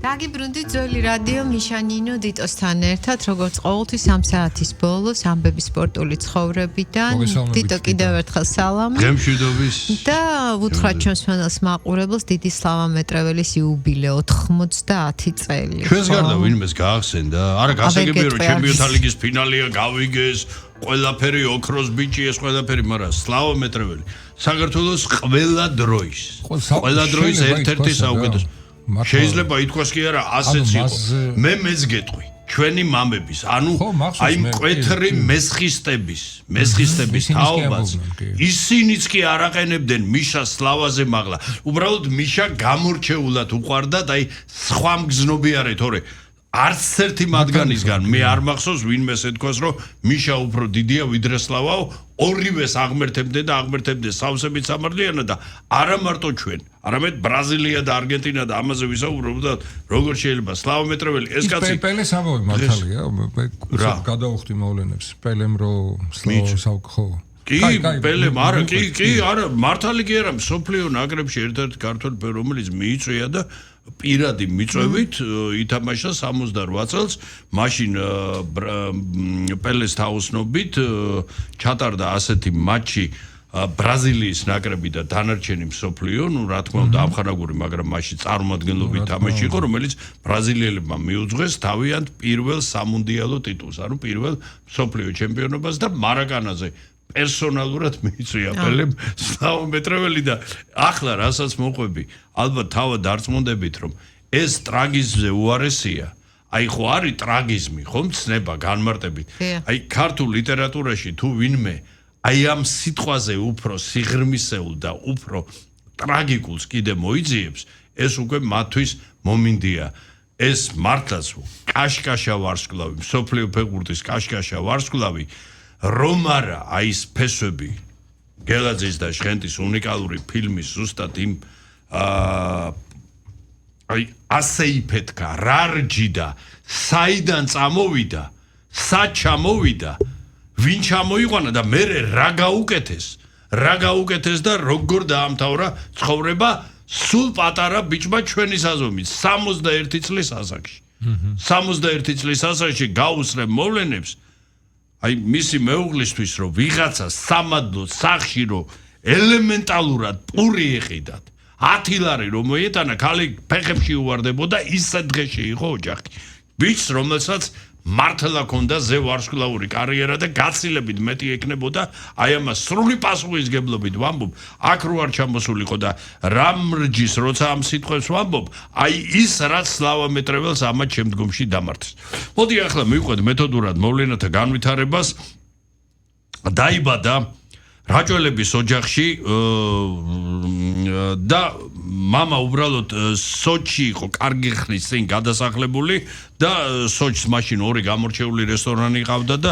დაგიბრუნდი ძველი რადიო მიშანინო დიტოსთან ერთად, როგორც ყოველთვის 3 საათის ბოლოს ამბები სპორტული ცხოვრებიდან. დიტო კიდევ ერთხელ სალამი. გემშვიდობის და უთხრათ ჩვენს ფანელს მაყურებელს დიდი სლავა მეტრეველის იუბილე 90 წელი. ჩვენს გარდა ვინმეს გაახსენდა? არა, გასაგებია რომ ჩემპიონთა ლიგის ფინალია გავიგეს, ყველაფერი ოქროს ბიჭი ეს ყველაფერი, მაგრამ სლავა მეტრეველი საქართველოს ყველა დროის ერთ-ერთი საუკეთესო შეიძლება ითქვას კი არა ასეც იყო მე მეც გეტყვი ჩვენი მამების ანუ აი მკვეთრი მესხისტების თაობას ისინიც კი არაყენებდნენ მიშას სლავაზე მაღლა უბრალოდ მიშა გამორჩეულად უყვარდა და აი სხვა მგზნობი არა თორე არც ერთი მათგანისგან მე არ მახსოვს ვინმე ეთქვას რომ მიშა უფრო დიდია ვიდრე სლავაო ორივეს აღმერთებდნენ და აღმერთებდნენ სავსებით სამართლიანად და არა მარტო ჩვენ არამედ ბრაზილია და არგენტინა და ამაზე ვისაუბრობ და როგორ შეიძლება სლავა მეტრეველი ეს კაცი პელეს ამბობი მართალია მე გადავხვდი მოვლენებს პელემ რო სლავა საკხო კი პელემ არა კი არა მართალი კი არა სოფლიო ნაკრებში ერთ-ერთი ქართველი რომელიც მიიწვია და პირადი მიწვევით ითამაშა 68 წელს მაშინ პელეს თაოსნობით ჩატარდა ასეთი მატჩი ბრაზილიის ნაკრები და დანარჩენი მსოფლიო ნუ რა თქმა უნდა ამხანაგური მაგრამ მაშინ წარმომადგენლობით თამაში იყო რომელიც ბრაზილიელებმა მიუძღვეს თავიანთ პირველ სამუნდიალო ტიტულს ანუ პირველ მსოფლიო ჩემპიონობას და მარაკანაზე პერსონალურად მიიწვია პელემ სლავა მეტრეველი და ახლა რასაც მოყვები ალბათ თავად დარწმუნდებით რომ ეს ტრაგიზმზე უარესია აი ხო არის ტრაგიზმი ხო მცნება განმარტებით აი ქართულ ლიტერატურაში თუ ვინმე აი ამ სიტყვაზე უფრო სიღრმისეულ და უფრო ტრაგიკულს კიდე მოიძიებს ეს უკვე მათთვის მომინდია ეს მართლაც კაშკაშა ვარსკვლავი მსოფლიო ფეხბურთის კაშკაშა ვარსკვლავი რომ არა აი ეს ფესვები გელაძის და შხენტის უნიკალური ფილმის ზუსტად იმ აი ასე იფეთქა რა რჯიდა საიდან წამოვიდა სად ჩამოვიდა ვინ ჩამოიყვანა და მე რა გაუკეთეს და როგორ დაამთავრა ცხოვრება სულ პატარა ბიჭმა ჩვენი საზომით 61 წლის ასაკში 61 წლის ასაკში გაუსწრებ მოვლენებს აი მისი მეუღლისთვის რომ ვიღაცა სამადლო სახში რომ ელემენტალურად პური ეყიდათ 10 ლარი რომ მოეტანა ქალი ფეხებში უვარდებოდა ისე დღეში იყო ოჯახი ბიჭს რომელსაც მართლა ქონდა ზე ვარსკვლავური კარიერა და გაცილებით მეტი ეკნებოდა აი ამას სრული პასუხისგებლობით ვამბობ აქ რო არ ჩამოსულიყო და რამრჯის როცა ამ სიტყვებს ვამბობ აი ის რაც სლავა მეტრეველს ამათ შემდგომში დამართეს მოდი ახლა მივყვეთ მეთოდურად მოვლენათა განვითარებას დაიბადა რაჭველების ოჯახში და мама უბრალოდ სოჩი იყო კარგი ხნის წინ გადასახლებული და სოჩს მაშინ ორი გამორჩეული რესტორანი ყავდა და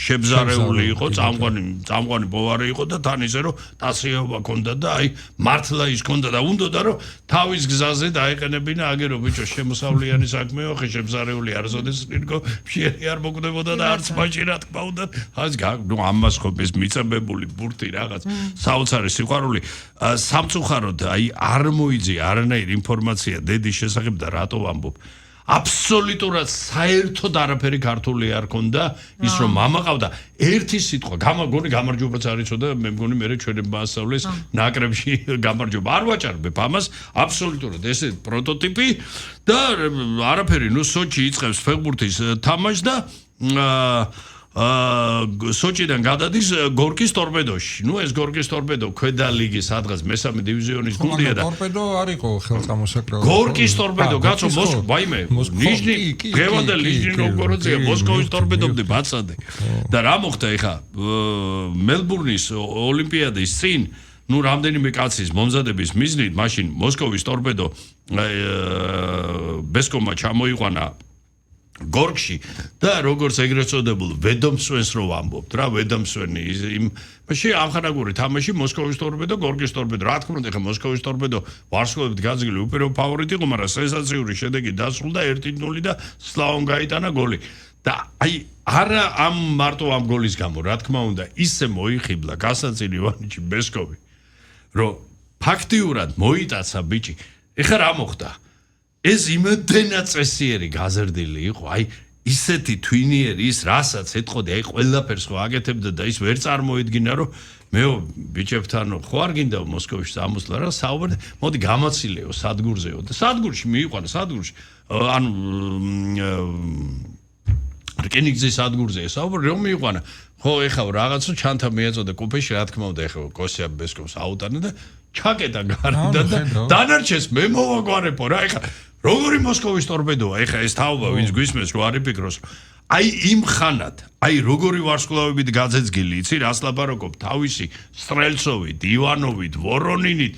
შებზარეული იყო წამყვანი პოვარი იყო და თან ისე რომ ტასრიაობა ჰქონდა და აი მართლა ის ჰქონდა და უნდოდა რომ თავის გზაზე დაეყენებინა აგერო ბიჭო შემოსავლიანი საქმეო ხე შებზარეული არ ზოდეს პირგო ფიერი არ მოკვდებოდა და არც მაშინ რა თქმა უნდა აი ნუ ამას ხო ეს მიწებებული ბურთი რაღაც საოცარი სიყვარული სამწუხაროდ აი არ მოიძია არანაირი ინფორმაცია დედის შესახებ და რატო ვამბობ აბსოლუტურად საერთოდ არაფერი ქართული არ ქონდა ის რომ мама ყავდა ერთი სიტყვა გამაგონი გამარჯვებაც არ იცოდა მე მგონი მე ჩვენი მასწავლეს ნაკრებში გამარჯვება არ ვაჭარბებ ამას აბსოლუტურად ესე პროტოტიპი და არაფერი ნუ სოჩი იწყებს ფეხბურთის თამაშს და სოჩიდან გადადის გორკის ტორპედოში. ნუ ეს გორკის ტორპედო ქვედა ლიგის სადღაც მესამე დივიზიონის გუნდია და ტორპედო არ იყო ხელწამოსაკრავი. გორკის ტორპედო კაცო ვაიმე ნიჟნი გევანდა ლიჟნი როგორია მოსკოვის ტორპედომდე ბაცადე. და რა მოხდა ეხა მელბურნის ოლიმპიადის წინ ნუ რამდენიმე კაცის მომზადების მიზნით მაშინ მოსკოვის ტორპედო ბესკომა ჩამოიყვანა გორკში და როგორც ეგრეთ წოდებულ ვედომსვენს რო ვამბობთ რა ვედომსვენი იმ მაშინ ამხანაგური თამაში მოსკოვის ტორპედო გორკის ტორპედო რა თქმა უნდა ხა მოსკოვის ტორპედო ვარსკვლავით გაძგილი უპირობო ფავორიტი იყო მაგრამ სენსაციური შედეგი დასრულდა 1-0 და სლავომ გაიტანა გოლი და აი არა ამ მარტო ამ გოლის გამო რა თქმა უნდა ისე მოიხიბლა გასაწილი ივანიჩი ბესკოვი რომ ფაქტიურად მოიტაცა ბიჭი ეხლა რა მოხდა ეს იმდენად წესიერი გაზრდილი იყო, აი ისეთი თვინიერი ის რასაც ეთყოდი, აი ყველაფერს ხო აკეთებდა და ის ვერ წარმოედგინა რომ მეო ბიჭებთან ხო არ გინდა მოსკოვში სამოსლა რა საუბარი მოდი გამაცილეო სადგურზეო და სადგურში მიიყვანა სადგურში ანუ რკინიგზის სადგურზე საუბარი რომ მიიყვანა ხო ეხლა რაღაცა ჩანთა მიაწოდა კუპეში რა თქმა უნდა ეხლა კოსია ბესკოვს აუტანა და ჩაკეტა გარდა და დანარჩეს მე მოვაგვარებო რა ეხლა როგორი მოსკოვის ტორპედოა ეხლა ეს თაობა ვინც გვისმენს რო არ იფიქროს აი იმ ხანად, აი როგორი ვარსკვლავებით გაძეძგილი, იცი, რას ლაპარაკობ, თავისი სტრელცოვით, ივანოვით, ვორონინით,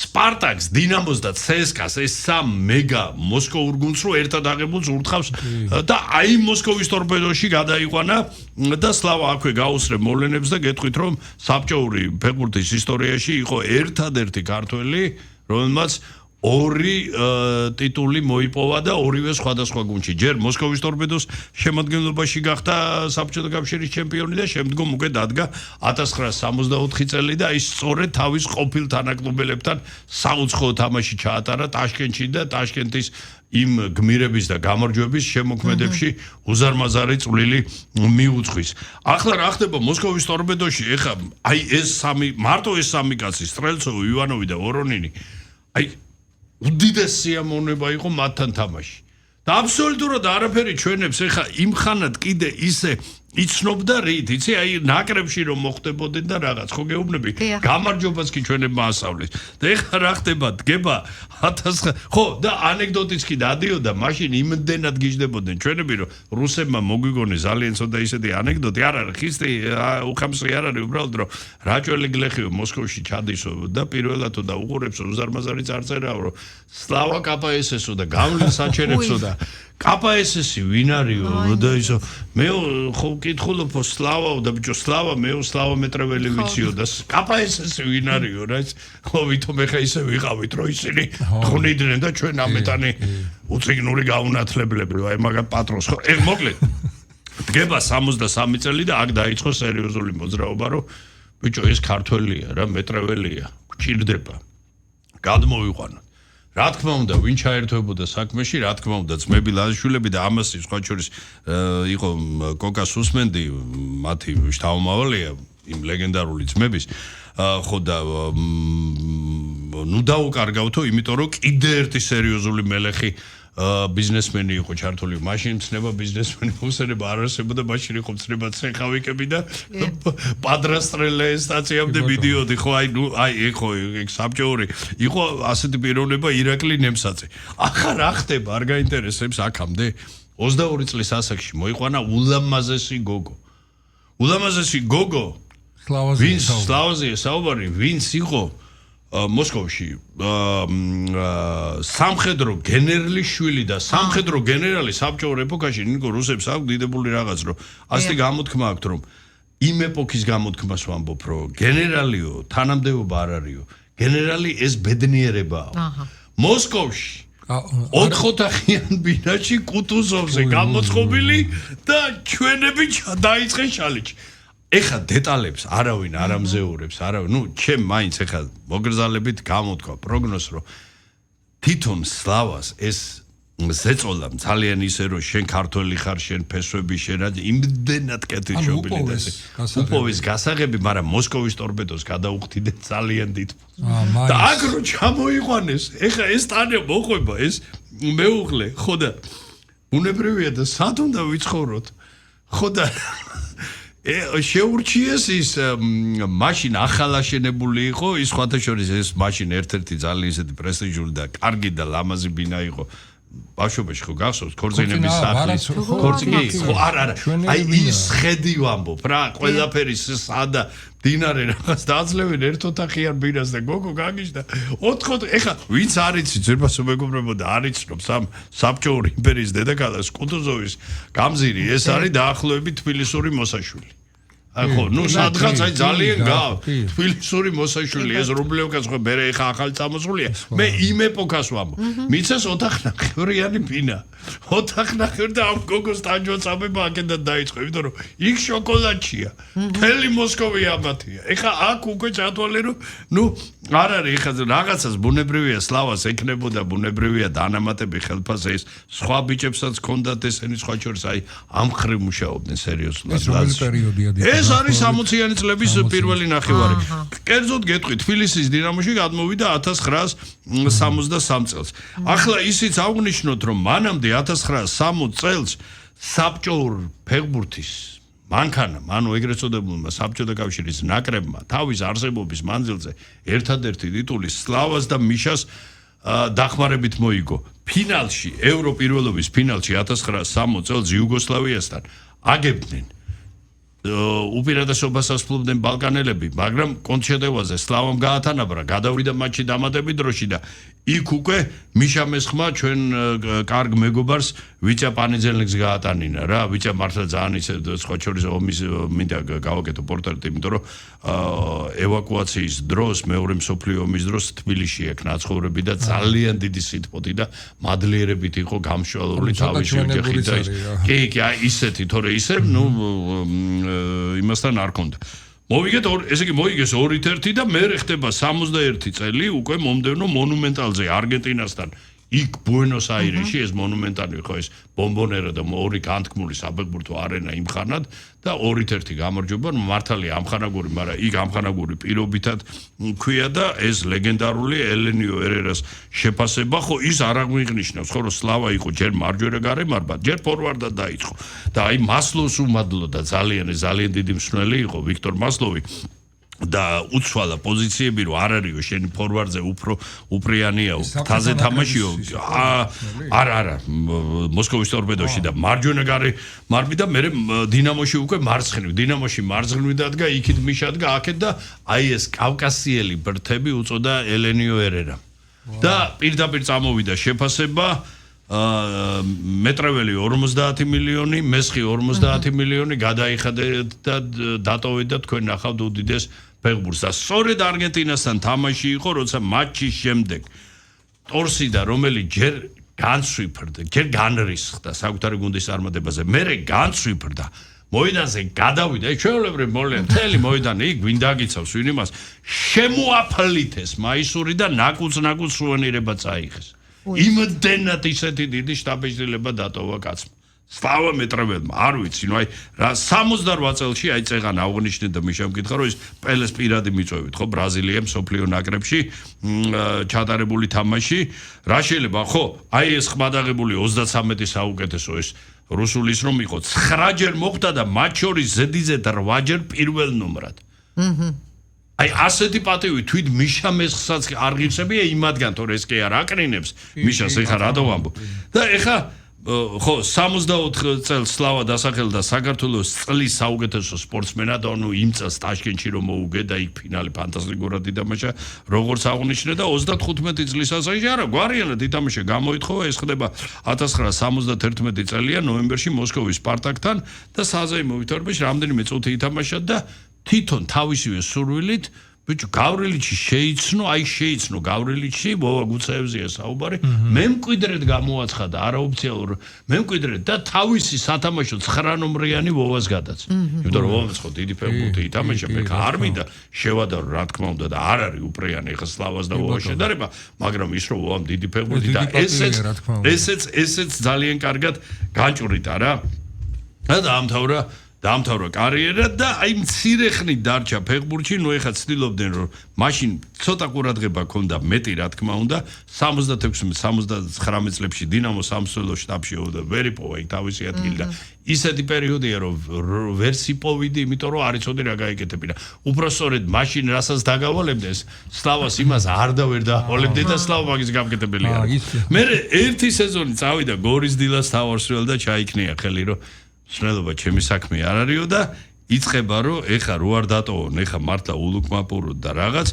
სპარტაკს, დინამოს და ცესკას ეს სამ მეგა მოსკოვურ გუნდს რო ერთად აღებულს ურთხავს და აი მოსკოვის ტორპედოში გადაიყვანა და სლავა აქვე გაუსრე მოვლენებს და გეტყვით რომ საბჭოური ფეხბურთის ისტორიაში იყო ერთადერთი ქართველი, რომელმაც ორი ტიტული მოიპოვა და ორივე სხვადასხვა გუნდში. ჯერ მოსკოვის ტორპედოს შემადგენლობაში გახდა საბჭოთა კავშირის ჩემპიონი და შემდგომ უკვე დადგა 1964 წელი და ის სწორედ თავის ყოფილ თანაკლუბელებთან საუცხოო თამაში ჩაატარა ტაშკენტში და ტაშკენტის იმ გმირების და გამარჯვების შემოქმედებში უზარმაზარი წვლილი მიუძღვის. ახლა რა ხდება მოსკოვის ტორპედოში? ეხა აი ეს სამი მარტო ეს სამი კაცი სტრელცოვი, ივანოვი და ვორონინი აი უდიდეს სიამოვნება იყო მათთან თამაში. და აბსოლუტურად არაფერი ჩვენებს ეხა იმ ხანად კიდე ისე იცნობდა რით, იცი, აი ნაკრებში რომ მოხდებოდნენ და რაღაც, ხო გეუბნები, გამარჯვებას კი ჩვენებმა ასავლეს. და ეხლა რა ხდება, დგება 1000 ხო და ანეკდოტიც კი დადიოდა, მაშინ იმდენად გიждდებოდნენ ჩვენები, რომ რუსებმა მოგვიგონეს ძალიან ცოტა ისეთი ანეკდოტი, არ არის ხისტი, უხამსი არ არის, უბრალოდ რომ რაჭველი გლეხიო მოსკოვში ჩადისო და პირველად და უყურებსო უზარმაზარი წარწერაო, რომ სლავა კაპაესესო და გავლენს აჩერებსო და კაპაესესი ვინ არისო და ისო მე ხო კითხულობ სლავაო და ბიჭო სლავა მე სლავა მეტრეველი ვიციო და კაპაესესი ვინ არისო რა ხო ვითომ ეხა ისე ვიყავით რომ ისინი თხნიდნენ და ჩვენ ამეტანი უციგნური გაუნათლებლები აი მაგათ პატრონს ხო ეგ მოკლედ დგება 63 წელი და აქ დაიწყო სერიოზული მოძრაობა რომ ბიჭო ეს ქართველია რა მეტრეველია გჭირდება გადმოვიყვანოთ რა თქმა უნდა, ვინ ჩაერთვებოდა საქმეში, რა თქმა უნდა, ძმები ლაშვილები და ამას სხვა შორის იყო კოკა სუსმენდი, მათი შთამომავალია იმ ლეგენდარული ძმების. ხო და ნუ დაუკარგავთო, იმიტომ რომ კიდე ერთი სერიოზული მელეხი ბიზნესმენი იყო ჩართული. მაშინ ცნება ბიზნესმენი მოსერება არ არსებობდა, მაშინ იყო ცნება ცეხავიკები და პადრასტრელე სტაციამდე მიდიოდი, ხო აი ნუ აი ხო ეგ საბჭოური იყო ასეთი პიროვნება ირაკლი ნემსაძე. ახლა რა ხდება, არ გაინტერესებს აქამდე 22 წლის ასაკში მოიყვანა ულამაზესი გოგო. ულამაზესი გოგო სლავაზია საუბარი, ვინც იყო მოსკოვში სამხედრო გენერლის შვილი და სამხედრო გენერალი საბჭოურ ეპოქაში ნიკო რუსებს აქვს დიდებული რაღაც რომ ასეთი გამოთქმა აქვს რომ იმ ეპოქის გამოთქმას ვამბობ რომ გენერალიო თანამდებობა არ არისო გენერალი ეს ბედნიერებაა მოსკოვში 4 ოთახიან ბინაში კუტუზოვზე გამოწყობილი და ჩვენები დაიწყეს შალიჩი ეხა დეტალებს არავინ არ ამზეურებს, არავინ, ნუ ჩემ მაინც ეხა მოგრძალებით გამოთქვა პროგნოზს, რომ თვითონ სლავას ეს ზეწოლა ძალიან ისე რომ შენ ქართველი ხარ, შენ ფესვები შენ იმდენად კეთილშობილი და უპოვის გასაღები, მაგრამ მოსკოვის ტორპედოს გადაუხდიდნენ ძალიან დიდ. და აქ რო ჩამოიყვანეს, ეხა ეს ტანე მოყვება, ეს მეუღლე, ხო და უნებრივია და სად უნდა ვიცხოვროთ? ხო და შეურჩიეს ის მაშინ ახალაშენებული იყო ის სხვათა შორის ეს მაშინ ერთ-ერთი ძალიან ისეთი პრესტიჟული და კარგი და ლამაზი ბინა იყო ბავშვობაში ხო გახსოვს ქორწინების სახლის ქორწინი ხო არა აი ის ხედი ვამბობ რა ყველაფერი სადა დინარე რაღაც დაძლევენ ერთ ოთახიან ბინას და გოგო გაგიჟდა 4 ეხა ვინც არიცი ძირფასო მეგობრებო და არიცნობს ამ საბჭოური იმპერიის დედაქალაქს კუტუზოვის გამზირი ეს არის დაახლოებით თბილისური მოსაშვილი ხო, ნუ სადღაც აი ძალიან თბილისური მოსაშვილი ეს რუბლიოვკაც ხო მე ხა ახალი წამოსულია. მე იმ ეპოქას ვამბობ. მიცეს ოთახნახევრიანი ფინა. ოთახნახევრი და ამ გოგოს ტანჯვაცამება აქედან დაიწყო, იმიტომ რომ იქ შოკოლადშია. მთელი მოსკოვი ამათია. ეხა აქ უკვე ჩათვალე რომ ნუ არ არის ეხა რაღაცას ბუნებრივია სლავას ეკნებოდა ბუნებრივია დანამატები ხელფასზე ეს სხვა ბიჭებსაც ჰქონდათ ესენი სხვა შორის აი ამ ხრივ მუშაობდნენ სერიოზულად. ეს რომელი პერიოდია? ეს არის 60-იანი წლების პირველი ნახევარი. კერძოდ გეტყვი, თბილისის დინამოში გადმოვიდა 1963 წელს. ახლა ისიც აღვნიშნოთ, რომ მანამდე 1960 წელს საბჭოურ ფეხბურთის მანქანამ, ანუ ეგრეთ წოდებულმა საბჭოთა კავშირის ნაკრებმა თავის არსებობის მანძილზე ერთადერთი ტიტული სლავას და მიშას დახმარებით მოიგო. ფინალში, ევრო პირველობის ფინალში 1960 წელს იუგოსლავიასთან აგებდნენ უპირატესობას ასრულებდნენ ბალკანელები, მაგრამ კონჩედევაზე სლავამ გაათანაბრა, გადავიდა მატჩი დამატებით დროში და იქ უკვე მიშა მესხმა ჩვენ კარგ მეგობარს ვიჭა პანიძელნიკს გაატანინა რა, ვიჭა მართლა ძალიან ისე სხვა შორის ომის მინდა გავაკეთო პორტრეტი, იმიტომ რომ ევაკუაციის დროს, მეორე მსოფლიო ომის დროს თბილისში ექნა ცხოვრები და ძალიან დიდი სიტყვოთი და მადლიერებით იყო გამშვალული თავის შეჯახი და კი, ისეთი, თორე ისე, ნუ იმასთან არ ქონდა. მოვიგეთ ესე იგი მოიგეს 2-1 და მე ხდება 61 წელი უკვე მომდევნო მონუმენტალზე არგენტინასთან იქ ბუენოს-აირესში ეს მონუმენტალი ხო ეს ბომბონერა და ორი განთქმული საფეხბურთო არენა იმხანად და 2-1 გამარჯვება მართალია ამხანაგური, მაგრამ იქ ამხანაგური პირობითად ქვია და ეს ლეგენდარული ელენიო ერერას შეფასება ხო ის არ აღნიშნავს ხო რომ სლავა იყო ჯერ მარჯვენა გარემარბა, ჯერ ფორვარდად დაიწყო და აი მასლოვს უმადლო და ძალიან დიდი მსვლელი იყო ვიქტორ მასლოვი და უცვალა პოზიციები რომ არ არისო შენი ფორვარდზე უფრო უპრიანიაო თაზე თამაშიო არა მოსკოვის ტორპედოში და მარჯვენა გარე მარბი და მე დინამოში უკვე მარცხნივ დინამოში მარცხნივ დადგა იქით მიშადგა აქეთ და აი ეს კავკასიელი ბრთები უწოდა ელენიო ერერა და პირდაპირ წამოვიდა შეფასება მეტრეველი 50 მილიონი, მესხი 50 მილიონი გადაიხადა და დატოვეთ და თქვენ ნახავთ უდიდეს ფეხბურთს და სწორედ არგენტინასთან თამაში იყო, როცა მატჩის შემდეგ ტორსიდა, რომელიც ჯერ განსვიფრდა, ჯერ განრისხდა საკუთარი გუნდის წარმატებაზე, მერე განსვიფრდა მოედანზე გადავიდა, ჩვეულებრივ მოვლენ მთელი მოედანი იქ ვინ დაგიცავს ვინ იმას შემოაფლითეს მაისური და ნაკუც სუვენირება წაიღეს. იმდენად ისეთი დიდი შტაბეჭდილება დატოვა კაცმა. სლავა მეტრეველმა, არ ვიცი, ნუ აი რა 68 წელში აი წეღან აღნიშნე და მიშამ გითხრა რომ ის პელეს პირადი მიწვევით, ხო, ბრაზილიამ სოფლიო ნაკრებში ჩატარებული თამაში, რა შეიძლება, ხო, აი ეს ხმადაღებული 33 საუკეთესო ეს რუსულის რომ იყო 9 ჯერ მოხვდა და მათ შორის ზედიზედ 8 ჯერ პირველ ნომრად. აი ასეთი პატივი თვით მიშა მესხსაც არ ღირსებია იმადგან თორე ეს კი არ აკრინებს მიშას ეხა რა დავამბო და ეხა ხო 64 წელს სლავა დასახელდა საქართველოს წლის საუკეთესო სპორტსმენად, ანუ იმ წელს ტაშკენტში რომ მოუგე და იქ ფინალი ფანტასტიკურად ითამაშა, როგორც აღნიშნე და 35 წლის ასაკში არა, გვარიანად ითამაშა, გამოითხოვა, ეს ხდება 1971 წელია ნოემბერში მოსკოვის სპარტაკთან და საზეიმო ვითარებაში რამდენიმე წუთი ითამაშა და თვითონ თავისივე სურვილით ბიჭო გავრილიჩი შეიცნო გავრილიჩი მოვაგუცაევზია საუბარი მემკვიდრედ გამოაცხადა არაოფიციალურ მემკვიდრედ და თავისი სათამაშო 9 ნომრიანი ვოვას გადაცა იმიტომ რომ ვოვას ხო დიდი ფეხბურთი ითამაშა მე არ მინდა შევადარო რა თქმა უნდა და არ არის უპრიანი ხა სლავას და ვოვას შედარება მაგრამ ის რომ ვოვამ დიდი ფეხბურთი და ესეც ძალიან კარგად განჭურიტა რა და დაამთავრა კარიერა და აი მცირე ხნით დარჩა ფეხბურთში, ნუ ეხლა ცდილობდნენ რომ მაშინ ცოტა ყურადღება ჰქონდა მეტი რა თქმა უნდა 76-79 წლებში დინამო სამსვლელო შტაბში და ვერ იპოვა იქ თავისი ადგილი და ისეთი პერიოდია რომ ვერ სიპოვიდი, იმიტომ რომ არ იცოდი რა გაიკეთებინა. უბრალოდ მაშინ რასაც დაგავალებდეს, სლავას იმას არ და ვერ დაავალებდი და სლავა მაგის გამკეთებელი არა. მე ერთი სეზონი წავიდა გორის დილას თავარსრელ და ჩაიქნია ხელი რომ სნელობა ჩემი საქმე არ არისო და იწყება რომ ეხა რო არ დატოვონ ეხა მართლა ულუკმაპუროდ და რაღაც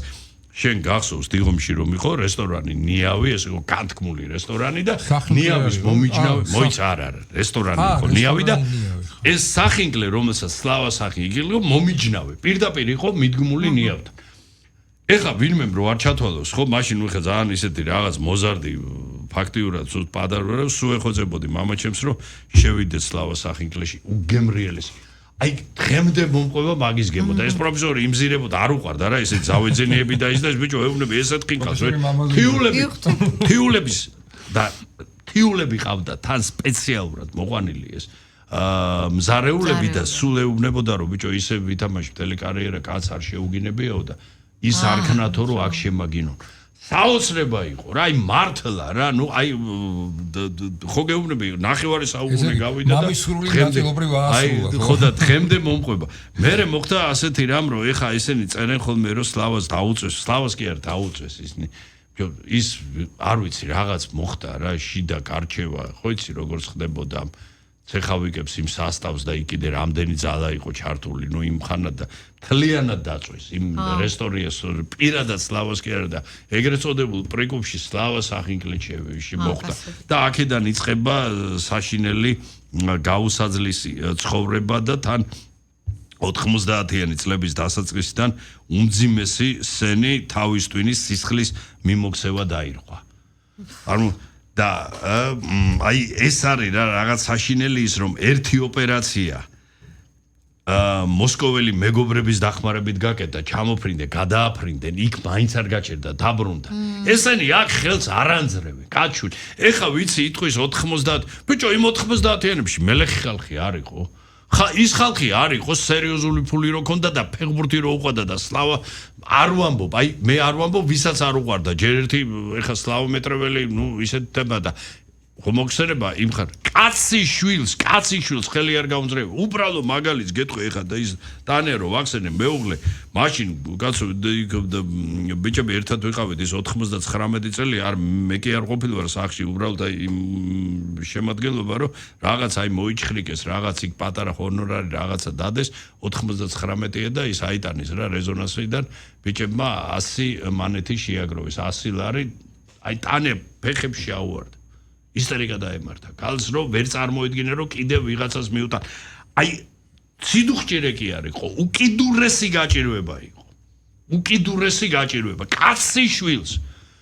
შენ გახსოვს დიღომში რომ იყო რესტორანი ნიავი, ეს იყო განთქმული რესტორანი და ნიავის მომიჯნავე, მოიცა არა, რესტორანი იყო ნიავი და ეს სახინკლე, რომელსაც სლავა სახი იგილო, მომიჯნავე. პირდაპირ იყო მიდგმული ნიავთან. ეხა ვინმემ რო არ ჩათვალოს, ხო, მაშინ ვიხე ძალიან ისეთი რაღაც მოზარდი ფაქტიურად სულ პადარებს, სულ ეხოწებოდი მამაჩემს, რომ შევიდე სლავა სახინკლეში, უგემრიელესი. აი დღემდე მომყვება მაგის გემო და ეს პროფესორი იმზირებოდა არ უყარდა რა ესე ზავეძენიები და ის და ეს ბიჭო ეუბნები ესეთ ყინკას თიულები ყავდა თან სპეციალურად მოყვანილი ეს მზარეულები და სულ ეუბნებოდა რომ ბიჭო ისე ვითამაში მთელი კარიერა კაც არ შეუგინებიაო და ის არ ქნათო რომ აქ შემაგინონ საოცრება იყო რა აი მართლა რა ნუ აი ხო გეუბნები ნახევარი საუკუნე გავიდა და აი ხო და დღემდე მომყვება მერე მოხდა ასეთი რამ რომ ეხა ესენი წერენ ხოლმე რომ სლავას დაუწეს სლავას კი არ დაუწეს ისინი ის არ ვიცი რაღაც მოხდა რა შიდა გარჩევა ხო იცი როგორ ხდებოდა ცეხავიკებს იმ სასტავს და იქ კიდე რამდენი ძალა იყო ჩართული ნუ იმ ხანად და თლიანად დაწვეს იმ რესტორიას პირადად სლავას კი არა და ეგრეთ წოდებულ პრიკუბში სლავა სახინკლეჩევში მოხდა და აქედან იწყება საშინელი გაუსაძლისი ცხოვრება და თან 90-იანი წლების დასაწყისიდან უმძიმესი სენი თავის ტვინის სისხლის მიმოქცევა დაირღვა ანუ და აი ეს არის რა რაღაც საშინელი ის რომ ერთი ოპერაცია მოსკოველი მეგობრების დახმარებით გაკეთა ჩამოფრინდნენ გადააფრინდნენ იქ მაინც არ გაჩერდა დაბრუნდა ესენი აქ ხელს არანძრევენ კაჩული ეხა ვიცი იტყვის 90 ბიჭო იმ 90-იანებში მელეხი ხალხი არ იყო ხა ის ხალხი არ იყო სერიოზული ფული რო ქონდა და ფეხბურთი რო უყვარდა და სლავა არ ვამბობ აი მე არ ვამბობ ვისაც არ უყვარდა ჯერ ერთი ეხა სლავა მეტრეველი ნუ ისეთ თემა და ხო მოგხსენება იმ ხარ კაცის შვილს ხელი არ გაუნძრევ უბრალო მაგალითს გეტყვი ეხა და ის დანერო ვახსენე მეუღლე მაშინ კაცო ბიჭები ერთად ვიყავით ის 99 წელი არ მე კი არ ყოფილი ვარ სახში უბრალოდ აი იმ შემადგენლობა რომ რაღაც აი მოიჩხრიკეს რაღაც იქ პატარა ჰონორარი რაღაცა დადეს 99-ია და ის აიტანის რა რეზონანსიდან ბიჭებმა 100 მანეთი შეაგროვეს 100 ლარი აი ტანე ფეხებში აუვარდა ისტორიკა დაემართა. გალს რომ ვერ წარმოედგინე რომ კიდევ ვიღაცას მიუტან. აი ციდუხჭირე კი არ იყო, უკიდურესი გაჭირვება იყო. უკიდურესი გაჭირვება. კაცის შვილს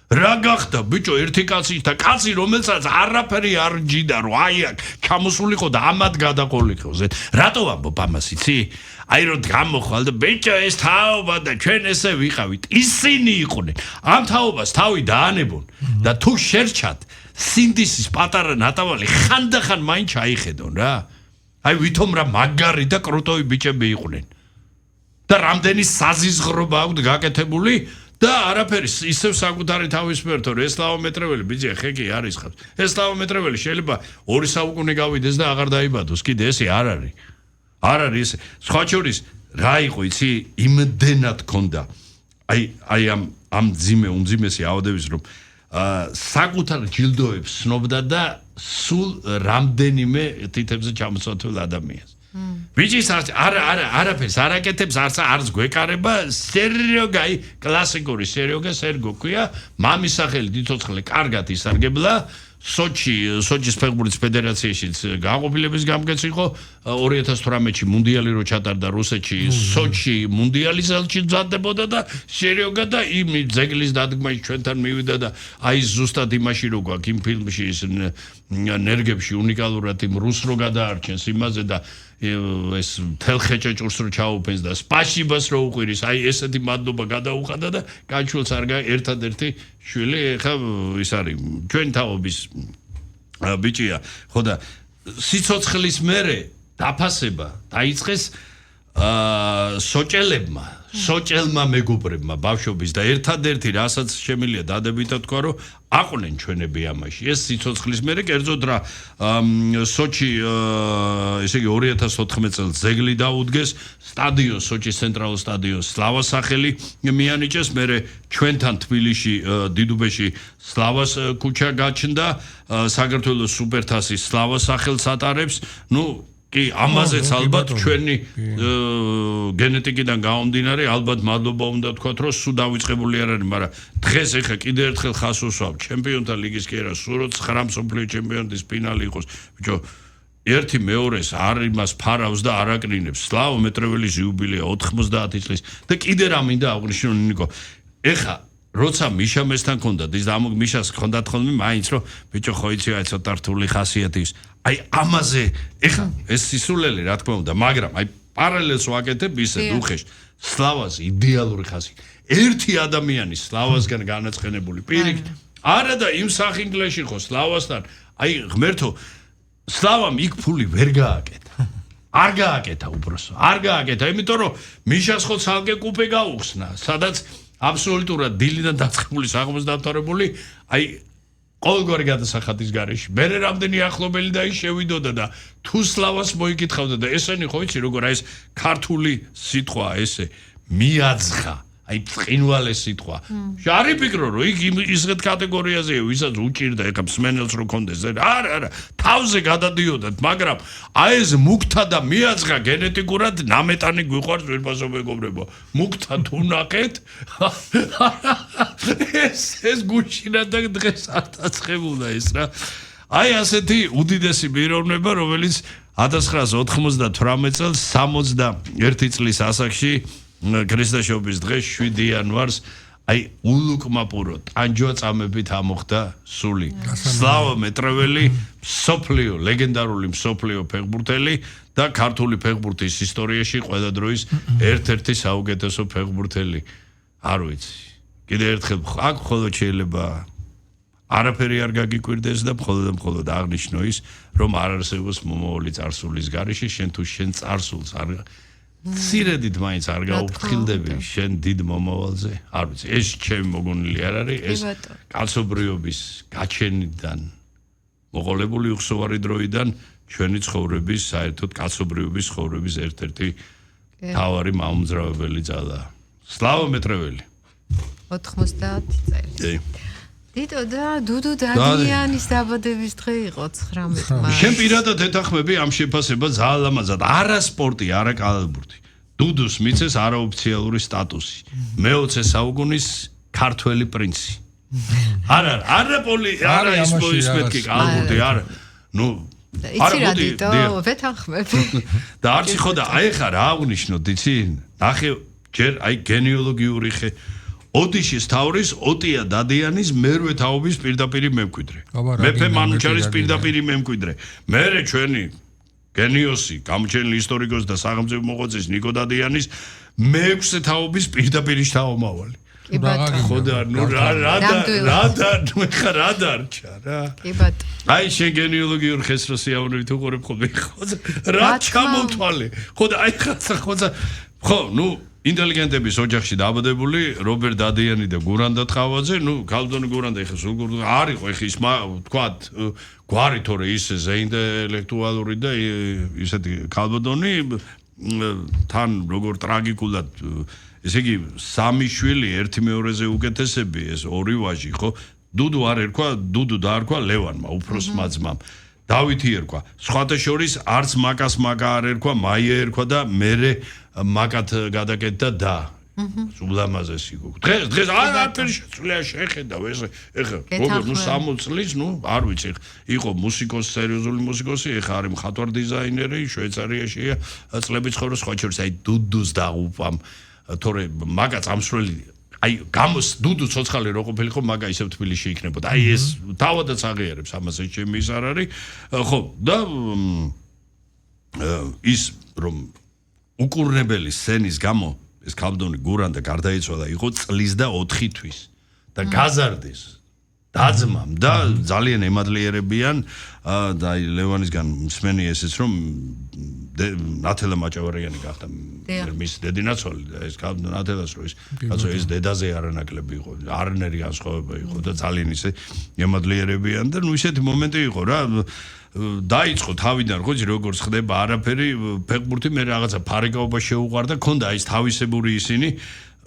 რა გახდა ბიჭო ერთი კაცი და კაცი რომელსაც არაფერი არ ჯიდა რომ აი აქ ჩამოსულიყო და ამად გადაყოლიყო. რატო ვამბობ ამას იცი? აი რომ გამოხვალ და ბიჭო ეს თაობა და ჩვენ ესე ვიყავით. ისინი იყვნენ. ამ თაობას თავი დაანებონ და თუ შერჩათ სინდისის პატარა ნატავალი ხანდახან მაინც ჩაიხედონ რა. აი ვითომ რა მაგარი და კრუტოვი ბიჭები იყვნენ. და რამდენი საზიზღრობა აქვს გაკეთებული და არაფერი ისევ საკუთარი თავის მერტო ეს სლავომეტრეველი ბიჭი ხე კი არის ხარ. ეს სლავომეტრეველი შეიძლება 2 საუკუნე გავიდეს და აღარ დაიბადოს. კიდე ესე არ არის. არ არის ეს. სხვა შორის რა იყო იცი იმდენად ქონდა. აი ამ უმძიმესი აოდების რომ საკუთარ ჯილდოებს სნობდა და სულ რამდენიმე თითებზე ჩამოსათვლ ადამიანს. ვიჭის არაფერს არაკეთებს არც გვეკარება სერიოგა კლასიკური სერიოგა სერგო ქვია მამის სახელი დიდოცხლე კარგად ისარგებლა სოჩის ფეხბურთის ფედერაციაშიც გაყოფილების გამგეც იყო 2018-ში მუნდიალი რო ჩატარდა რუსეთში სოჩი მუნდიალის ელჩი მზადდებოდა და სერიოგა და იმ ძეგლის დადგმაში ჩვენთან მივიდა და აი ზუსტად იმაში რო გვაქვს იმ ფილმში ის ნერგებში უნიკალურად იმ რუს რო გადაარჩენს იმაზე და ეს თელხეჭეჭურს რო ჩაუფენს და სპასიბას რო უყვირის აი ესეთი მადლობა გადაუხადა და გაჩულს არ ერთადერთი შვილი ეხა ის არის ჩვენ თაობის ბიჭია ხო და სიცოცხლის მერე დაფასება დაიწყეს სოჭელმა მეგობრებმა ბავშვობის და ერთადერთი რასაც შემიძლია დადებითად თქვა რომ აყვნენ ჩვენები ამაში ეს სიცოცხლის მერე კერძოდ რა სოჩი ესე იგი 2014 წელს ზეგლი დაუდგეს სტადიონ სოჩის ცენტრალურ სტადიონს სლავას სახელი მიანიჭეს მერე ჩვენთან თბილისში დიდუბეში სლავას ქუჩა გაჩნდა საქართველოს სუპერთასი სლავას სახელს ატარებს ნუ კი, ამაზეც ალბათ ჩვენი გენეტიკიდან გამომდინარე, ალბათ მადლობა უნდა თქვათ, რომ სულ დავიწყებული არ არის, მაგრამ დღეს ეხა კიდე ერთხელ ხას უსვამ ჩემპიონთა ლიგის კი არა, სულ 9 მსოფლიო ჩემპიონატის ფინალი იყოს. ბიჭო, ერთი მეორეს არ იმას ფარავს და არ აკრინებს. სლავო მეტრეველის იუბილეა 90 წლის და კიდე რა მინდა აღვნიშნო ნიკო. ეხა როცა მიშამესთან ქონდათ ის მიშას ქონდათ ხოლმე მაინც რომ ბიჭო ხო იცი აი ცოტა რთული ხასიათის აი ამაზე ეხა ეს სისულელი რა თქმა უნდა მაგრამ აი პარალელს ვაკეთებ ისე უხეშ სლავას იდეალური ხასი ერთი ადამიანი სლავასგან განაცხენებული პირიქით არა და იმ სახინგლეში ხო სლავასთან აი ღმერთო სლავამ იქ ფული ვერ გააკეთა არ გააკეთა უბრალოდ არ გააკეთა იმიტომ რომ მიშას ხო ცალკე კუპე გაუხსნა სადაც აბსოლუტურად დილიდან დაწყებული საღამოს დამთავრებული აი ყოველგვარი გადასახადის გარეშე მერე რამდენი ახლობელი და ის შევიდოდა და თუ სლავას მოიკითხავდა და ესენი ხო იცი როგორ აი ეს ქართული სიტყვა ესე მიაძღა აი წინვალე სიტყვა შარი ფიქრო რომ იქ ისეთ კატეგორიაზეა ვისაც უჭირდა ეხა მსმენელს რო კონდეს არა თავზე გადადიოდათ მაგრამ აი ეს მუქთა და მიაძღა გენეტიკურად ნამეტანი გვიყვარს ვერბასო მეგობრებო მუქთა თუ ნახეთ ეს გუშინა და დღეს არ დაწყებულა ეს რა აი ასეთი უდიდესი პიროვნება რომელიც 1998 წელს 61 წლის ასაკში ქრისტეშობის დღეს 7 იანვარს აი ულუკმაპურო ტანჯვა წამებით ამოხდა სული სლავა მეტრეველი სოფლიო ლეგენდარული სოფლიო ფეხბურთელი და ქართული ფეხბურთის ისტორიაში ყველა დროის ერთ-ერთი საუკეთესო ფეხბურთელი არ ვიცი კიდე ერთხელ აქ მხოლოდ შეიძლება არაფერი არ გაგიკვირდეს და მხოლოდ აღნიშნო ის რომ არ არსებობს მომავალი წარსულის გარეშე შენ თუ შენ წარსულს არ სირედით მაინც არ გაუფრთხილდები შენ დიდ მომავალზე არ ვიცი ეს ჩემი მოგონილი არ არის ეს კაცობრიობის გაჩენიდან მოყოლებული უხსოვარი დროიდან ჩვენი ცხოვრების საერთოდ კაცობრიობის ცხოვრების ერთ-ერთი თავარი მაუმძრავებელი ძალა სლავა მეტრეველი 90 წელი დიდო და დუდუ დადიანის დაბადების დღე იყო 19 მარტს. შენ პირადად ეთანხმები ამ შეფასებას ძალიან ლამაზად. არა სპორტი, არა კალათბურთი. დუდუს მიცეს არაოფიციალური სტატუსი. მე-20 საუკუნის ქართველი პრინცი. არა ის მეთქი კალათბურთი, არა. ნუ იცი რა დიდო, ვეთანხმებ. და არც ხო და აი ხა რა აღნიშნოთ, იცი? ნახე ჯერ აი გენეოლოგიური ოდიშის თავრის ოტია დადიანის მერვე თაობის პირდაპირი მემკვიდრე. მეფე მანუჩარის პირდაპირი მემკვიდრე. მერე ჩვენი გენიოსი, გამოჩენილი ისტორიკოსი და სახელმწიფო მოღვაწის ნიკო დადიანის მეექვსე თაობის პირდაპირი შთამომავალი. ხო და ნუ რა დარჩა რა. კი ბატონო. აი შენ გენეოლოგიურ ხესროსიავნებით უყურებ ხოლმე ხო რა ჩამოთვალე. ხო და აი ხაცა ხო ნუ ინტელიგენტების ოჯახში დაბადებული რობერტ დადიანი და გურანდა ტყავაძე, ნუ ქალბატონი გურანდა ეხა სულ არისო ეხა ის თქვათ გვარი თორე ისე ზეინტელექტუალური და ისეთი ქალბატონი თან როგორ ტრაგიკულად ესე იგი სამი შვილი ერთი მეორეზე უკეთესები ეს ორი ვაჟი ხო დუდუ არ ერქვა დუდუ დაარქვა ლევანმა უფროსმა ძმამ დავითი ერქვა სხვათა შორის არც მაკას მაკა არ ერქვა მაია ერქვა და მერე მაკათ გადაკეთდა და ულამაზესი დღეს არაფერი შეცვლია შეხედავ ეს ეხა როგორ ნუ 60 წლის ნუ არ ვიცი იყო მუსიკოსი სერიოზული მუსიკოსი ეხა არის მხატვარ დიზაინერი შვეიცარიაშია წლები ცხოვრობს სხვა შორის აი დუდუს დაუპამ თორე მაკა წამსვლელი აი გამოს დუდუ ცოცხალი რო ყოფილიყო მაგა ისევ თბილისში იქნებოდა აი ეს თავადაც აღიარებს ამას ეს ჩემი ის არ არის ხო და ის რომ უკურნებელი სცენის გამო ეს ქალბატონი გურანდა გარდაიცვალა იყო წლის და 4 თვის და გაზარდეს დაძმამ და ძალიან ემადლიერებიან და აი ლევანისგან მსმენი ესეც რომ ნათელა მაჭავარიანი გახდა მის დედინაცვალი და ეს ნათელას რო ის კაცო ეს დედაზე არანაკლები იყო არანერი განსხვავება იყო და ძალიან ისე ემადლიერებიან და ნუ ისეთი მომენტი იყო რა დაიწყო თავიდან ხო როგორც ხდება არაფერი ფეხბურთი მე რაღაცა ფარიკაობა შეუყვარდა ქონდა ის თავისებური ისინი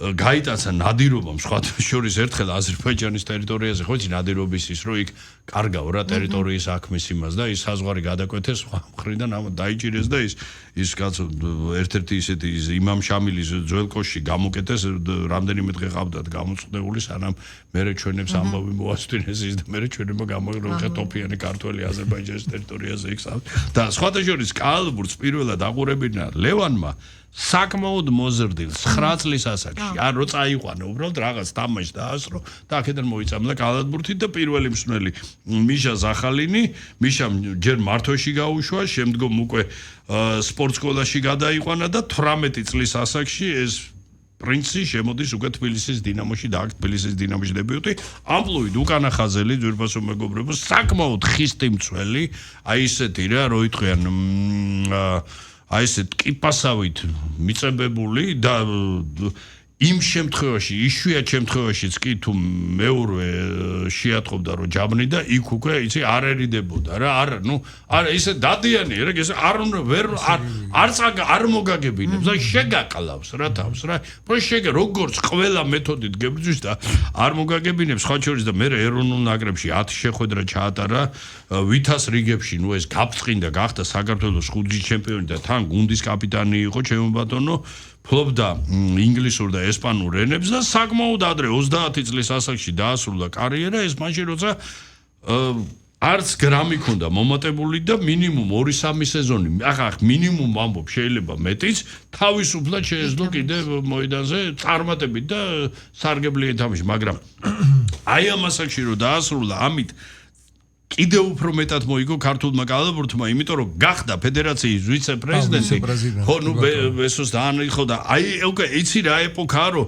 გაიტაცა ნადირობამ სხვათა შორის ერთხელ აზერბაიჯანის ტერიტორიაზე ხო იცი ნადირობის ის რომ იქ კარგავ რა ტერიტორიის აქმის იმას და ის საზღვარი გადაკვეთეს სხვა მხრიდან დაიჭირეს და ის კაცო ერთ-ერთი ისეთი იმამ შამილის ძველკოში გამოკეტეს რამდენიმე დღე ყავდათ გამოწყდეული სანამ მერე ჩვენებს ამბავი მოასწინეს ის და მერე ჩვენება გამოგროხა ტოფიანი ქართველი აზერბაიჯანის ტერიტორიაზე იქ და სხვათა შორის კალბურს პირველად აყურებინა ლევანმა საკმაოდ მოზრდილ 9 წლის ასაკში არ რო წაიყვანა უბრალოდ რაღაც თამაში დაასრო და აქედან მოიწამლა კალათბურთით და პირველი მსმენელი მიშა ზახალინი მიშამ ჯერ მართოში გაუშვა შემდგომ უკვე სპორტ სკოლაში გადაიყვანა და 18 წლის ასაკში ეს პრინცი შემოდის უკვე თბილისის დინამოში და აქ თბილისის დინამოში დებიუტი ამპლუით უკანა ხაზელი ძვირფასო მეგობრებო საკმაოდ ხისტი მცველი აი ესეთი რა რო იტყვიან აი ესეთ კიპასავით მიწებებული და იმ შემთხვევაში იშვიათ შემთხვევაშიც კი თუ მეურვე შეატყობდა რომ ჯაბნი და იქ უკვე იცი არ ერიდებოდა რა არა ნუ არა ისე დადიანი რა ეს არ მოგაგებინებს და შეგაყლავს რა თავს რა როგორც ყველა მეთოდით გებრძვის და არ მოგაგებინებს სხვა შორის და მე ეროვნულ ნაკრებში 10 შეხვედრა ჩაატარა ვითას რიგებში ნუ ეს გაფწყინდა გახდა საქართველოს ხუთგზის ჩემპიონი და თან გუნდის კაპიტანი იყო ჩემო ბატონო ფლობდა ინგლისურ და ესპანურ ენებს და საკმაოდ ადრე 30 წლის ასაკში დაასრულა კარიერა ეს მაშინ როცა არც გრამი ქონდა მომატებული და მინიმუმ 2-3 სეზონი ახლა მინიმუმ ამბობ შეიძლება მეტიც თავისუფლად შეეძლო კიდე მოედანზე წარმატებით და სარგებლიანი თამაში მაგრამ აი ამ ასაკში რომ დაასრულა ამით კიდე უფრო მეტად მოიგო ქართულმა კალათბურთმა, იმიტომ რომ გახდა ფედერაციის ვიცე-პრეზიდენტი. ხო, ნუ ესოს დაანიხო და აი უკვე იცი რა ეპოქაა, რომ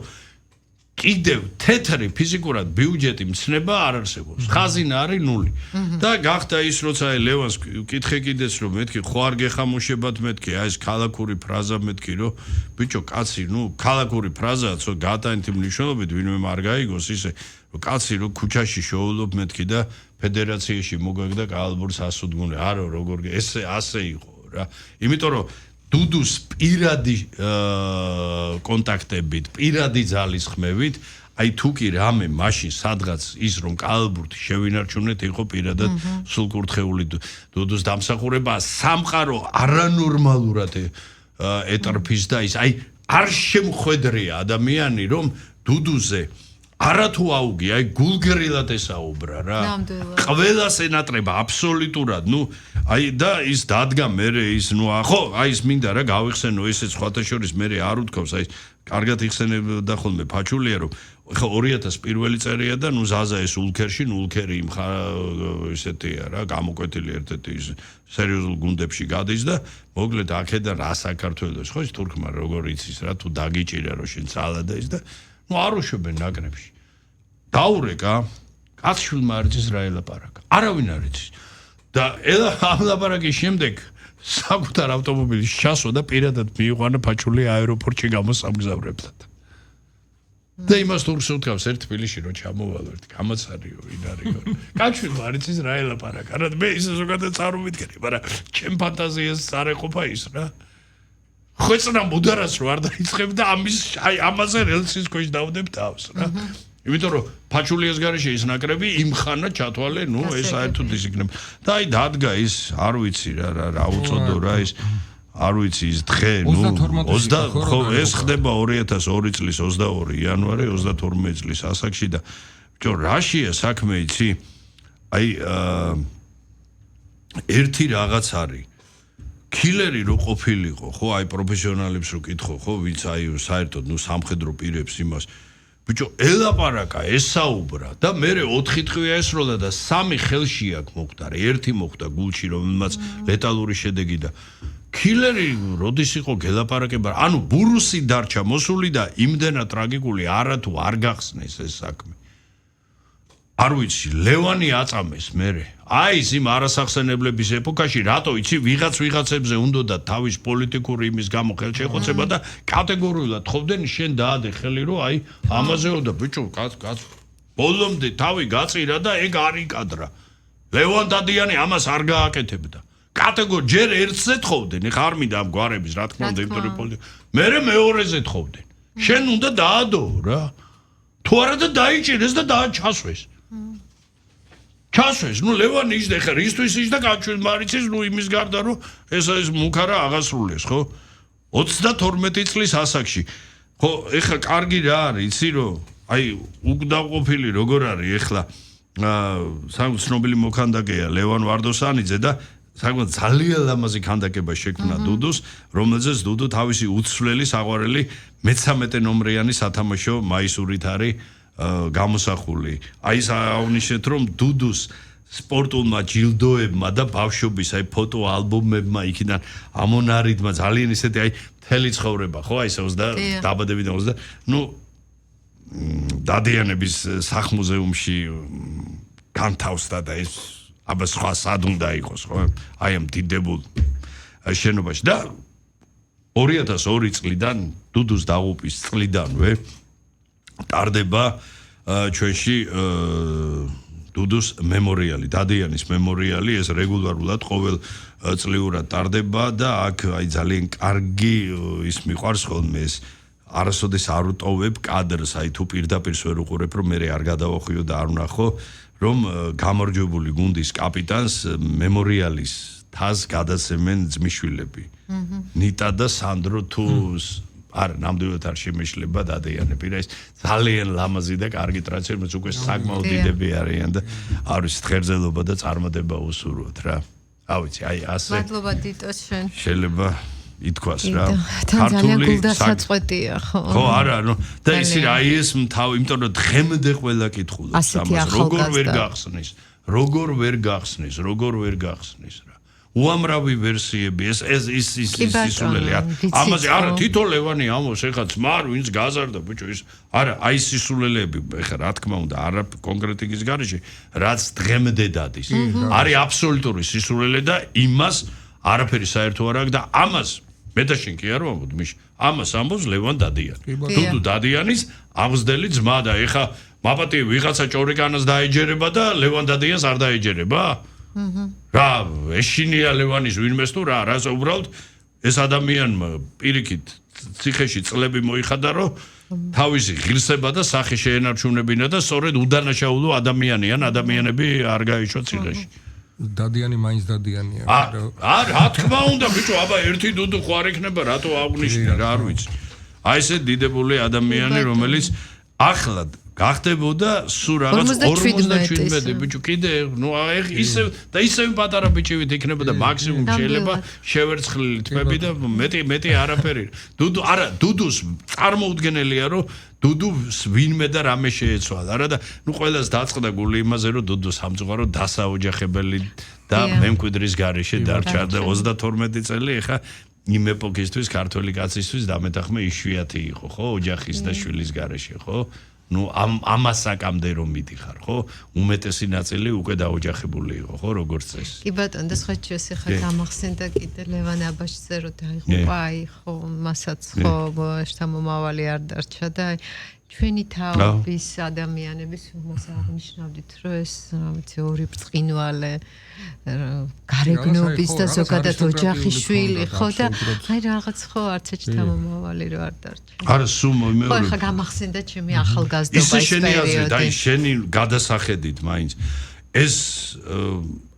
კიდევ თეთრი ფიზიკურად ბიუჯეტი მცნება არ არსებობს. ხაზინა არის ნული. და გახდა ის როცა ლევანს კითხე კიდეც რომ მეთქი ხო არ გეხამუშებათ მეთქი აი ეს ქალაქური ფრაზა მეთქი რომ ბიჭო კაცი ნუ ქალაქური ფრაზაა ცოტა გადაინთი მნიშვნელობით ვინმე არ გაიგოს ისე რომ კაცი რომ ქუჩაში შოულობ მეთქი და ფედერაციაში მოგაგდა კალათბურთს ასუდგუნე არა როგორ ესე ასე იყო რა იმიტომ რომ დუდუს პირადი კონტაქტებით პირადი ძალისხმევით აი თუ კი რამე მაშინ სადღაც ის რომ კალათბურთი შევინარჩუნეთ იყო პირადად სულკურთხეული დუდუს დამსახურება სამყარო არანორმალურად ეტრფის და ის აი არ შემხვედრია ადამიანი რომ დუდუზე არათუ აუგი აი გულგრილად ესაუბრა რა ყველას ენატრება აბსოლუტურად ნუ აი და ის დადგა მე ის ნუ ხო აი ის მინდა რა გავიხსენო ესეც სხვათა შორის მე არ უთქავს აი კარგად იხსენებდა ხოლმე ფაჩულია რომ ხო 2000 პირველი წერია და ნუ ზაზა ეს ულქერში ნუ ულქერი იმ ისეთია რა გამოკვეთილი ერთ-ერთი ის სერიოზულ გუნდებში გადის და მოკლედ აქედან რა საქართველოს ხო ის თურქმა როგორ იცის რა თუ დაგიჭირა რომ შენ ძალადა ის და ნუ არ უშვებენ ნაკრებში. დაურეკა, კაცშვილმა არ იცის რა ელაპარაკა. არავინ არ იცის. და ამ ლაპარაკის შემდეგ საკუთარ ავტომობილის ჩასვა და პირადად მიიყვანა ფაჩული აეროპორტში გამოსამგზავრებლად. და იმას თურქს უთქავს ერთ თბილისში რომ ჩამოვალ ერთ გამოცარიო ვინ არისო. კაცშვილმა არ იცის რა ელაპარაკა. რა მე ისე ზოგადად წარმოვიდგენი, მაგრამ ჩემ ფანტაზიას არ ეყოფა ის რა. ხოეცნა მუდარას რო არ დაიწყებ და ამის აი ამაზე რელსის ქვეშ დავდებ თავს რა. იმიტომ რომ ფაჩულიას გარეშე ის ნაკრები იმხანა ჩათვალე, ნუ ეს საერთოდ ის იქნება. და აი დადგა ის არ ვიცი რა უწოდო რა ის არ ვიცი ის დღე, ნუ 20 ხო ეს ხდება 2002 წლის 22 იანვარი 32 წლის ასაკში და ბიჭო რაშია საქმე იცი? აი ერთი რაღაც არის კილერი რო ყოფილიყო, ხო, აი პროფესიონალებს რო კითხო, ხო, ვინც აი საერთოდ ნუ სამხედრო პირებს იმას. ბიჭო, ელაპარაკა, ესაუბრა და მე 4 თვეა ესროლა და 3 ხელში აქ მოხდა, ერთი მოხდა გულში, რომელმაც ლეტალური შედეგი და კილერი როდის იყო გელაპარაკება, ანუ ბურუსი დარჩა მოსული და იმდენად ტრაგიკული არათუ არ გახსნეს ეს საქმე. არ ვიცი, ლევანი აწამეს მერე. აი ის იმ არასახსენებლების ეპოქაში რატო იცი ვიღაცებზე უნდა თავის პოლიტიკური იმის გამო ხელშეყოცება და კატეგორიულად ხოვდნენ შენ დაადე ხელი რომ აი ამაზეო და ბიჭო კაც ბოლომდე თავი გაწირა და ეგ არ იკადრა. ლევან დადიანი ამას არ გააკეთებდა. კატეგორიულად ჯერ ერთზე თხოვდნენ, ხარ მინდა ამ გვარების რა თქმა უნდა იმიტომ რომ მერე მეორეზე თხოვდნენ. შენ უნდა დაადო რა. თუ არა და დაიჭირეს და ჩასვეს. ჩასვეს, ლევანი ისდა ხა რისთვის ისდა გაჩვენ მარიცის, იმის გარდა რომ ეს მუქარა აღასრულეს, ხო? 32 წლის ასაკში. ხო, ეხლა კარგი რა არის, იცი რომ აი უკდავყოფილი როგორ არის ეხლა ცნობილი მოქანდაკეა ლევან ვარდოსანიძე და საკმაოდ ძალიან ლამაზი ქანდაკება შექმნა დუდუს, რომელზეც დუდუ თავისი უცვლელი საყვარელი მე-13 ნომრიანი სათამაშო მაისურით არის გამოსახული. აი ეს აღნიშნეთ რომ დუდუს სპორტულმა ჯილდოებმა და ბავშვობის აი ფოტო ალბომებმა იქიდან ამონარიდმა ძალიან ისეთი აი მთელი ცხოვრება ხო აი 20 დაბადებიდან 20 დადიანების სახლ-მუზეუმში განთავსდა და ეს აბა სხვა სად უნდა იყოს ხო აი ამ დიდებულ შენობაში და 2002 წლიდან დუდუს დაღუპვის წლიდანვე ტარდება ჩვენში დუდუს მემორიალი, დადიანის მემორიალი, ეს რეგულარულად ყოველ წლიურად ტარდება და აქ აი ძალიან კარგი ის მიყვარს ხოლმე ეს არასოდეს არ უტოვებ კადრს, აი თუ პირდაპირ ვერ უყურებ, რომ მე არ გადავახვიო და არ ვნახო, რომ გამარჯვებული გუნდის კაპიტანს მემორიალის თაზ გადაცემენ ძმისშვილები. ნიტა და სანდრო თუს არა, ნამდვილად არ შემეშლება დადიანები რა ეს ძალიან ლამაზი და კარგი ტრადიცია, რომელიც უკვე საკმაოდ დიდები არიან და არის ღერძელობა და წარმატება უსურვოთ რა. ავიცი, აი ასე. მადლობა დიტოს შენ. შეიძლება ითქვას რა. ქართული გულდასაწყვეტია ხო? ხო, არა, და ისი რა აი ეს თავი, იმიტომ რომ დღემდე ყველა კითხულობს ამას, როგორ ვერ გახსნის, როგორ ვერ გახსნის, როგორ ვერ გახსნის რა. უამრავი ვერსიები ეს სისულელი ამაზე არა თითო ლევანი ამოს ეხლა ძმარ ვინც გაზარდა ბიჭო ის არა აი სისულელები ეხლა რა თქმა უნდა არა კონკრეტიკის გარეშე რაც დღემდე დადის არის აბსოლუტური სისულელე და იმას არაფერი საერთო არ აქვს და ამას მე და შენ კი არ ვამბობ მიშ ამას ამბობს ლევან დადიანი დუდუ დადიანის აღზრდელი ძმა და ეხლა მაპატი ვიღაცა ჭორიკანას დაეჯერება და ლევან დადიანს არ დაეჯერება რა ეშინია ლევანის ვინმეს თუ რა უბრალოდ ეს ადამიანმა პირიქით ციხეში წლები მოიხადა რომ თავისი ღირსება და სახე შეენარჩუნებინა და სწორედ უდანაშაულო ადამიანიან ადამიანები არ გაიშვა ციხეში დადიანი მაინც დადიანია რა თქმა უნდა ბიჭო აბა ერთი დუდუ ხო არ იქნება რატო აღნიშნე რა არ ვიცი აი ესე დიდებული ადამიანი რომელიც ახლა გახდებოდა სულ რაღაც 47 ბიჭო კიდე ისევ პატარა ბიჭივით იქნებოდა მაქსიმუმ შეიძლება შევერცხლილი თმები და მეტი არაფერი დუდუ არა დუდუს წარმოუდგენელია რომ დუდუს ვინმე და რამე შეეცვალა არა და ყველას დაწყდა გული იმაზე რომ დუდუ სამწუხარო დასაოჯახებელი და მემკვიდრის გარეშე დარჩა და 32 წელი ეხა იმ ეპოქისთვის ქართველი კაცისთვის დამეთახმე იშვიათი იყო ხო ოჯახის და შვილის გარეშე ხო ამასაკამდე რომ მიდიხარ ხო უმეტესი ნაწილი უკვე დაოჯახებული იყო ხო როგორც წესი კი ბატონო და სხვა შესახა გამახსენდა კიდე ლევან აბაშიძე რომ დაიღუპა აი ხო მასაც ხო შთამომავალი არ დარჩა და ჩვენი თავის ადამიანების უმას აღნიშნავდით რომ ეს რა ვიცი ორი ბრწყინვალე გარეგნობის და ზოგადად ოჯახის შვილი ხო და აი რაღაც ხო არც ეჭ თამომავალი რო არ დარჩა არა სულ მეორე ხო ხა გამახსენდა ჩემი ახალგაზრდობის პერიოდი და შენი გადასახედით მაინც ეს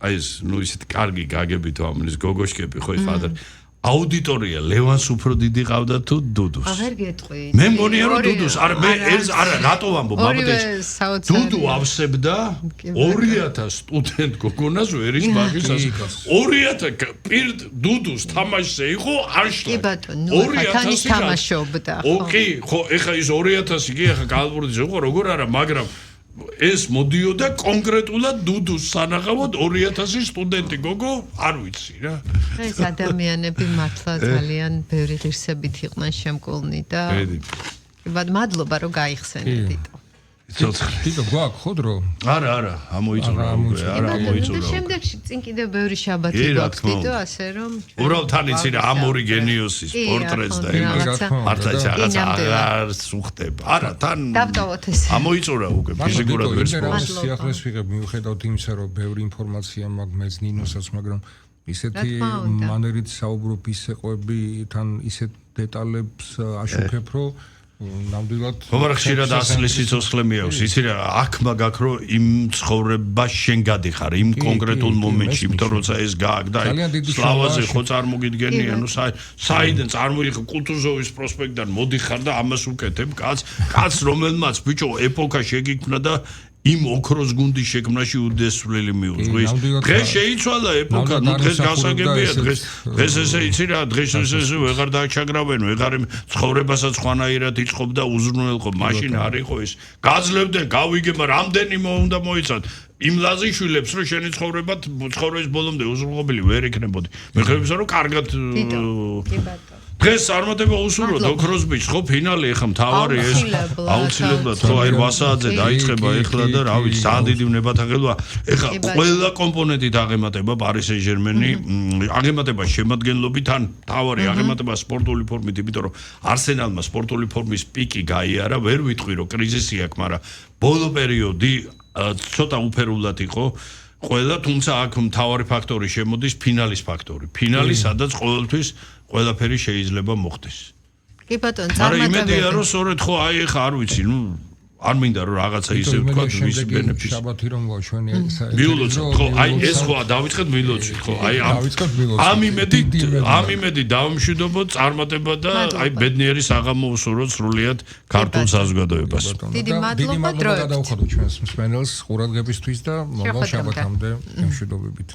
აი ეს ისეთ კარგი გაგებით ამის გოგოშკები ხო ეს ფადარ აუდიტორია ლევანს უფრო დიდი ყავდა თუ დუდუს. აღარ გეტყვი. მე მგონია რომ დუდუს, არა მე ეს არა რატო ვამბობ, მამათეჩ. დუდუ ავსებდა 2000 სტუდენტ გოგონას ვერის ბაღისას. 2000 პირდ დუდუს თამაშზე იყო ანშლაგი. კი ბატონო, ნუ ხათანის თამაშობდა. ოკი, ხო, ეხა ის 2000 კი ეხა კალბურდზე იყო, როგორ არა, მაგრამ ეს მოდიოდა კონკრეტულად დუდუს სანახავად 2000 სტუდენტი გოგო არ ვიცი რა ეს ადამიანები მართლა ძალიან ბევრი ღირსებით იყვნენ შემკულნი და მადლობა რომ გაიხსენე დიტო თითო გვაქვს ხო დრო? არა, ამოიწურა არა ამოიწურა. შემდეგში წინ კიდე ბევრი შაბათი გვაქვს თითო ასე რომ უბრალოდ თან იცი რა ამორი გენიოსის პორტრეტს და იმას მართლა რაღაცა აღარ სუხდება. არა თან დავტოვოთ ეს. ამოიწურა უკვე ფიზიკურად ვერც მოხდა. სიახლეს ვიღებ მიუხედავად იმისა რომ ბევრი ინფორმაცია მაქვს მეც ნინოსაც მაგრამ ისეთი მანერით საუბრობ ისე ყვები თან ისეთ დეტალებს აშუქებ რომ ნამდვილად მაგრამ ხშირად ასლის სიცოცხლე მიაქვს იცი რა აქ მაგაქ რო იმ ცხოვრება შენ გადიხარ იმ კონკრეტულ მომენტში იმიტომ როცა ეს გააგდა სლავაზე ხო წარმოგიდგენია ნუ საიდან წარმოიხო კუტუზოვის პროსპექტიდან მოდიხარ და ამას უკეთებ კაც რომელმაც ბიჭო ეპოქა შეგიქმნა და იმ ოქროს გუნდის შექმნაში უდესვლელი მიუძღვის. დღეს შეიცვალა ეპოქა, ნუ დღეს გასაგებია, დღეს ესე იცი რა, დღეს ესე ვეღარ დააჩაგრავენ, ვეღარ ცხოვრებასაც ხვანაირად იწყობდა უზრუნველყო, მაშინ არ იყო ის. გაძლევდე, გავიგე, მაგრამ რამდენი უნდა მოიცათ. იმ ლაზიშვილებს რომ შენი ცხოვრების ბოლომდე უზრუნველყოფილი ვერ იქნებოდი. მე ხებისა რომ კარგად დღეს წარმატება უსურვოთ ოქროს ბიჭს ხო ფინალი ეხა მთავარი ეს აუცილებლად ხო აი 8 საათზე დაიწყება ეხლა და რა ვიცი ძალიან დიდი ნებათაღელვა ეხა ყველა კომპონენტით აღემატება პარი სენ-ჟერმენი აღემატება შემადგენლობით ან მთავარი აღემატება სპორტული ფორმით იმიტომ რომ არსენალმა სპორტული ფორმის პიკი გაიარა ვერ ვიტყვი რომ კრიზისი აქვს მაგრამ ბოლო პერიოდი ცოტა უფერულად იყო ყველა თუმცა აქ მთავარი ფაქტორი შემოდის ფინალის ფაქტორი ფინალი სადაც ყოველთვის ყველაფერი შეიძლება მოხდეს. კი ბატონო, მაგრამ იმედია რომ სწორედ ხო აი ხა არ ვიცი, ნუ არ მინდა რომ რაღაცა ისე ვთქვა ვის ბენეფისი. შაბათი რომ ვაშვენი მილოცოთ ხო აი ეს ხო დავიწყეთ მილოცით ხო აი ამ იმედი დავამშვიდობოთ წარმატება და აი ბედნიერი საღამო უსურვოთ სრულიად ქართულ საზოგადოებას. დიდი მადლობა დროებით. გადავხადოთ ჩვენს მსმენელს ყურადღებისთვის და მომავალ შაბათამდე მშვიდობებით.